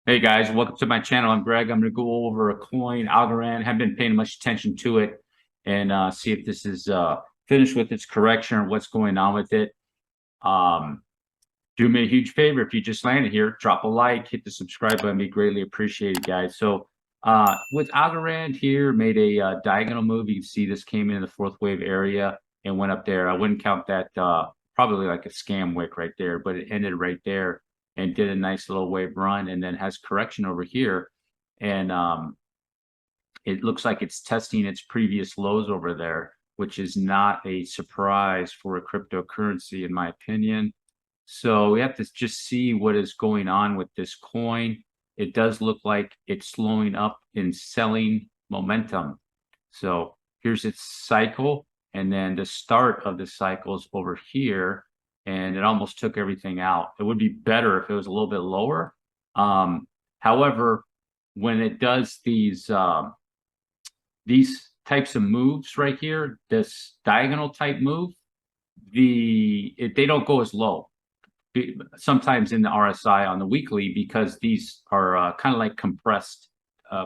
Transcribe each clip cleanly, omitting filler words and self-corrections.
Hey guys, welcome to my channel. I'm Greg. I'm going to go over a coin, Algorand. Haven't been paying much attention to it and see if this is finished with its correction or what's going on with it. Um, do me a huge favor if you just landed here, drop a like, hit the subscribe button. Be greatly appreciated, guys. So with Algorand here, made a diagonal move. You can see this came in the fourth wave area and went up there. I wouldn't count that probably like a scam wick right there, but it ended right there and did a nice little wave run and then has correction over here. And it looks like it's testing its previous lows over there, which is not a surprise for a cryptocurrency, in my opinion. So we have to just see what is going on with this coin. It does look like it's slowing up in selling momentum. So here's its cycle, and then the start of the cycle is over here, and it almost took everything out. It would be better if it was a little bit lower. However, when it does these types of moves right here, this diagonal type move, they don't go as low sometimes in the RSI on the weekly because these are kind of like compressed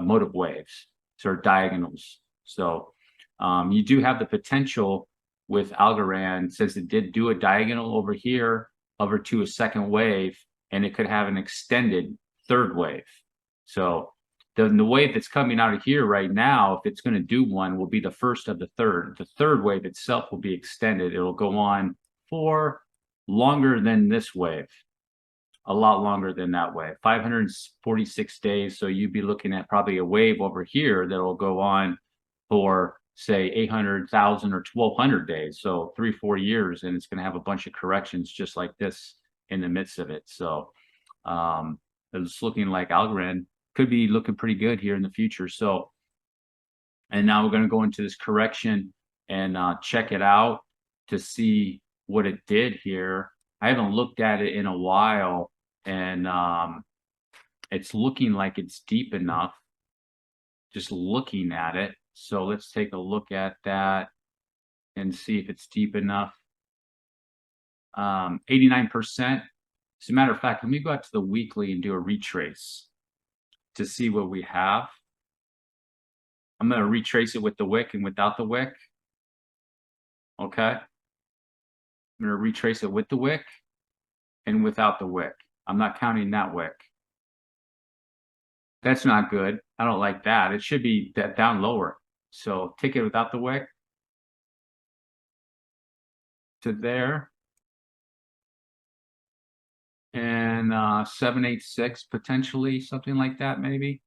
motive waves, so diagonals. So you do have the potential with Algorand, since it did do a diagonal over here over to a second wave, and it could have an extended third wave. So the wave that's coming out of here right now, if it's going to do one, will be the first of the third. The third wave itself will be extended. It'll go on for longer than this wave, a lot longer than that wave, 546 days. So you'd be looking at probably a wave over here that will go on for say 800,000 or 1,200 days. So 3-4 years, and it's going to have a bunch of corrections just like this in the midst of it. So it's looking like Algorand could be looking pretty good here in the future. So, and now we're going to go into this correction and check it out to see what it did here. I haven't looked at it in a while, and it's looking like it's deep enough just looking at it. So let's take a look at that and see if it's deep enough. 89%. As a matter of fact, let me go out to the weekly and do a retrace to see what we have. I'm going to retrace it with the wick and without the wick. Okay. I'm going to retrace it with the wick and without the wick. I'm not counting that wick. That's not good. I don't like that. It should be that down lower. So take it without the wick to there. And 786 potentially, something like that maybe.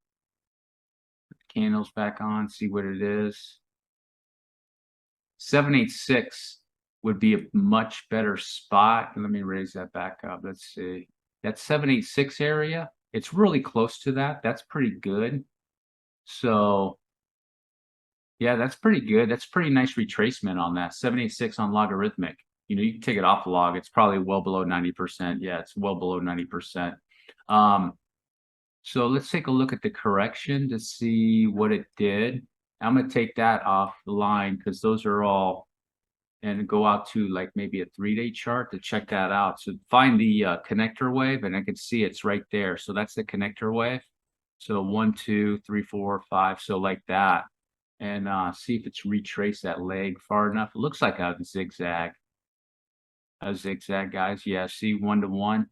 Put the candles back on, see what it is. 786 would be a much better spot. Let me raise that back up. Let's see. That 786 area, it's really close to that. That's pretty good. So yeah, that's pretty good. That's pretty nice retracement on that. 786 on logarithmic. You know, you can take it off log. It's probably well below 90%. Yeah, it's well below 90%. So let's take a look at the correction to see what it did. I'm going to take that off the line because those are all, and go out to like maybe a 3-day chart to check that out. So find the connector wave, and I can see it's right there. So that's the connector wave. So 1, 2, 3, 4, 5. So like that. And see if it's retraced that leg far enough. It looks like a zigzag. A zigzag, guys. Yeah, see 1 to 1.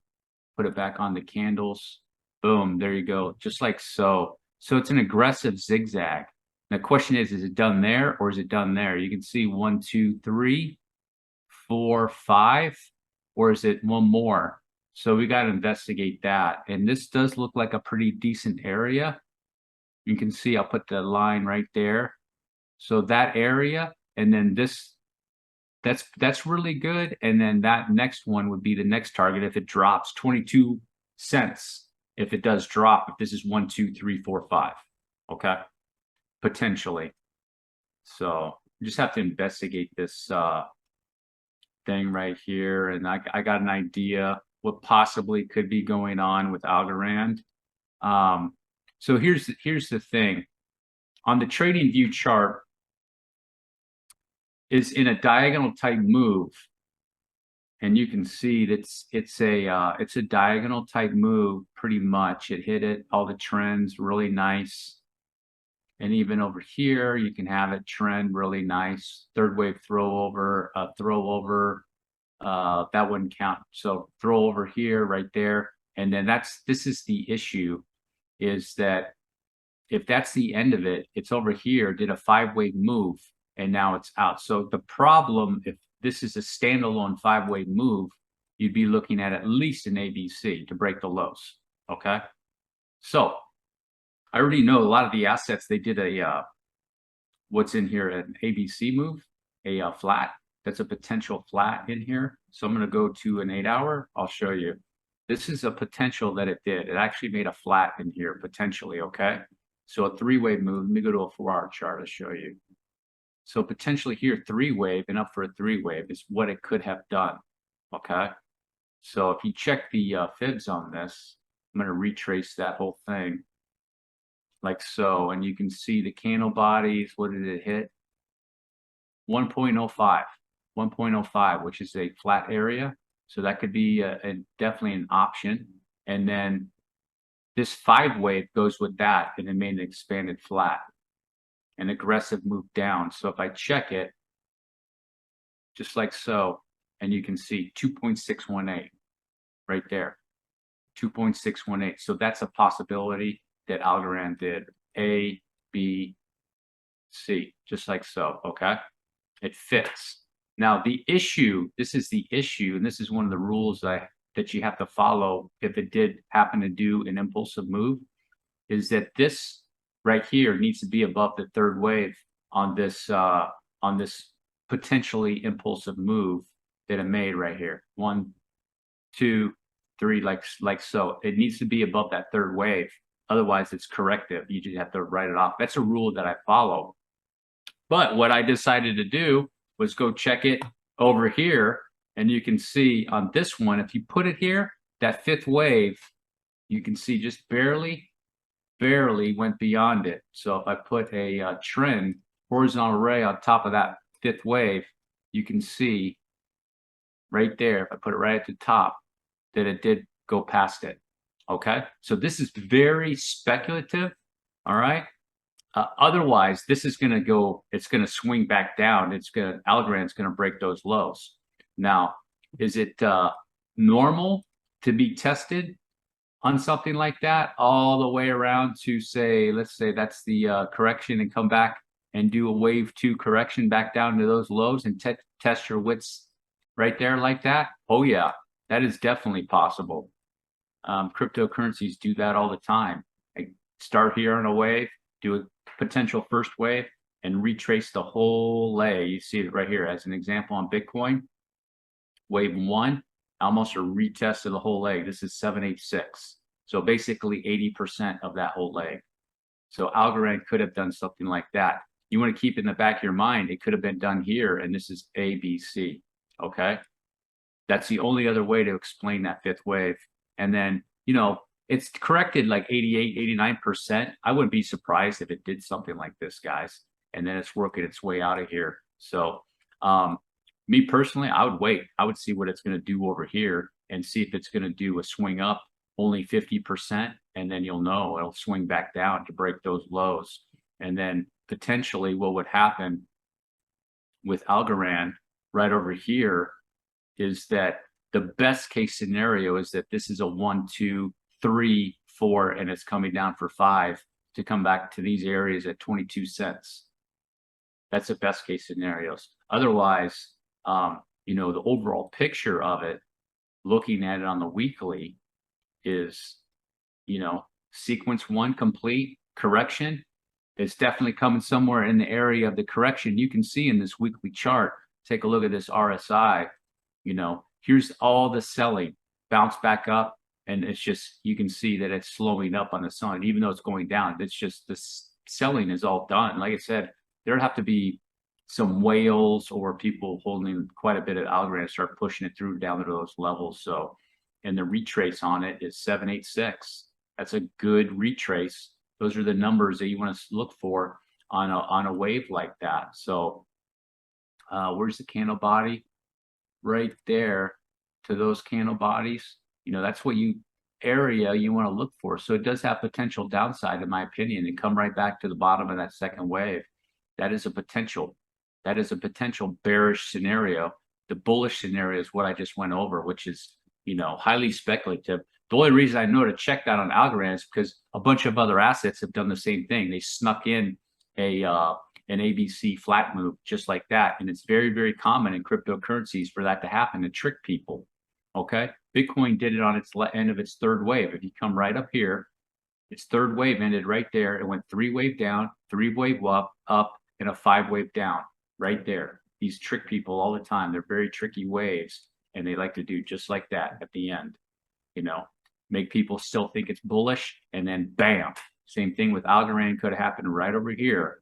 Put it back on the candles. Boom, there you go. Just like so. So it's an aggressive zigzag. The question is it done there or is it done there? You can see 1, 2, 3, 4, 5, or is it one more? So we got to investigate that. And this does look like a pretty decent area. You can see I'll put the line right there. So that area, and then this, that's really good. And then that next one would be the next target if it drops 22 cents. If it does drop, if this is 1, 2, 3, 4, 5, okay, potentially. So you just have to investigate this thing right here, and I got an idea what possibly could be going on with Algorand. So here's the thing. On the trading view chart, is in a diagonal type move, And you can see that it's a diagonal type move pretty much. It hit it, all the trends really nice. And even over here, you can have it trend really nice. Third wave throw over, that wouldn't count. So throw over here, right there. And then this is the issue, is that if that's the end of it, it's over here, did a 5-wave move, and now it's out. So the problem, if this is a standalone 5-wave move, you'd be looking at least an ABC to break the lows, okay? So I already know a lot of the assets, they did what's in here, an ABC move, a flat. That's a potential flat in here. So I'm going to go to an 8-hour. I'll show you. This is a potential that it did. It actually made a flat in here potentially, okay? So a 3-wave move. Let me go to a 4-hour chart to show you. So potentially here, 3-wave and up for a 3-wave is what it could have done, okay? So if you check the fibs on this, I'm going to retrace that whole thing like so, and you can see the candle bodies. What did it hit? 1.05, 1.05, which is a flat area. So that could be definitely an option. And then this 5-wave goes with that, and it made an expanded flat, an aggressive move down. So if I check it, just like so, and you can see 2.618 right there, 2.618. So that's a possibility that Algorand did. A, B, C, just like so, okay? It fits. Now the issue, this is the issue, and this is one of the rules that you have to follow if it did happen to do an impulsive move, is that this right here needs to be above the 3rd wave on this potentially impulsive move that it made right here. 1, 2, 3, like so. It needs to be above that 3rd wave. Otherwise, it's corrective. You just have to write it off. That's a rule that I follow. But what I decided to do was go check it over here, and you can see on this one, if you put it here, that 5th wave, you can see just barely went beyond it. So if I put a trend horizontal ray on top of that 5th wave, you can see right there, if I put it right at the top, that it did go past it. Okay, so this is very speculative. All right. Otherwise, this is going to go, it's going to swing back down. Algorand's going to break those lows. Now, is it normal to be tested on something like that all the way around to say, let's say that's the correction, and come back and do a wave 2 correction back down to those lows and test your wits right there like that? Oh yeah, that is definitely possible. Cryptocurrencies do that all the time. They start here on a wave, do a potential first wave, and retrace the whole leg. You see it right here as an example on Bitcoin. Wave 1, almost a retest of the whole leg. This is 786. So basically 80% of that whole leg. So Algorand could have done something like that. You want to keep in the back of your mind, it could have been done here, and this is ABC. Okay. That's the only other way to explain that 5th wave. And then, you know, it's corrected like 88, 89%. I wouldn't be surprised if it did something like this, guys. And then it's working its way out of here. So me personally, I would wait. I would see what it's going to do over here and see if it's going to do a swing up only 50%. And then you'll know it'll swing back down to break those lows. And then potentially what would happen with Algorand right over here is that the best case scenario is that this is a 1, 2, 3, 4, and it's coming down for 5 to come back to these areas at 22 cents. That's the best case scenarios. Otherwise, you know, the overall picture of it, looking at it on the weekly, is, you know, sequence 1 complete, correction. It's definitely coming somewhere in the area of the correction. You can see in this weekly chart, take a look at this RSI, you know, here's all the selling, bounce back up, and it's just, you can see that it's slowing up on the sun, even though it's going down. It's just this selling is all done. Like I said, there'd have to be some whales or people holding quite a bit of Algorand start pushing it through down to those levels. So, and the retrace on it is 786. That's a good retrace. Those are the numbers that you want to look for on a wave like that. So where's the candle body? Right there. to those candle bodies, that's what area you want to look for. So it does have potential downside, in my opinion, and come right back to the bottom of that second wave. That is a potential. That is a potential bearish scenario. The bullish scenario is what I just went over, which is, highly speculative. The only reason I know to check that on Algorand is because a bunch of other assets have done the same thing. They snuck in an ABC flat move just like that. And it's very, very common in cryptocurrencies for that to happen to trick people. Okay. Bitcoin did it on its end of its third wave. If you come right up here, its third wave ended right there. It went 3-wave down, 3-wave up, and a 5-wave down right there. These trick people all the time. They're very tricky waves, and they like to do just like that at the end. Make people still think it's bullish, and then bam. Same thing with Algorand could have happened right over here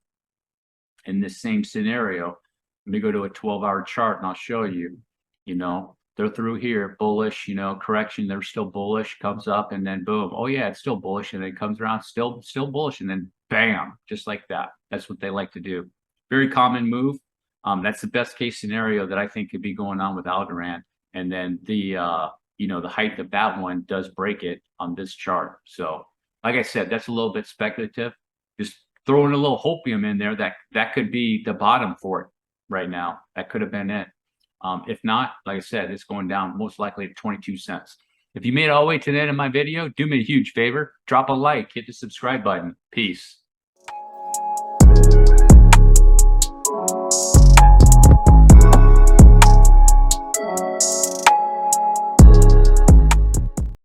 in this same scenario. Let me go to a 12-hour chart and I'll show you. They're through here, bullish, correction, they're still bullish, comes up, and then boom, oh yeah, it's still bullish, and then it comes around, still bullish, and then bam, just like that. That's what they like to do. Very common move. That's the best case scenario that I think could be going on with Algorand. And then the height of that one does break it on this chart. So like I said, that's a little bit speculative. Just throwing a little hopium in there, that could be the bottom for it right now. That could have been it. If not, like I said, it's going down most likely to 22 cents. If you made it all the way to the end of my video, do me a huge favor, drop a like, hit the subscribe button. Peace.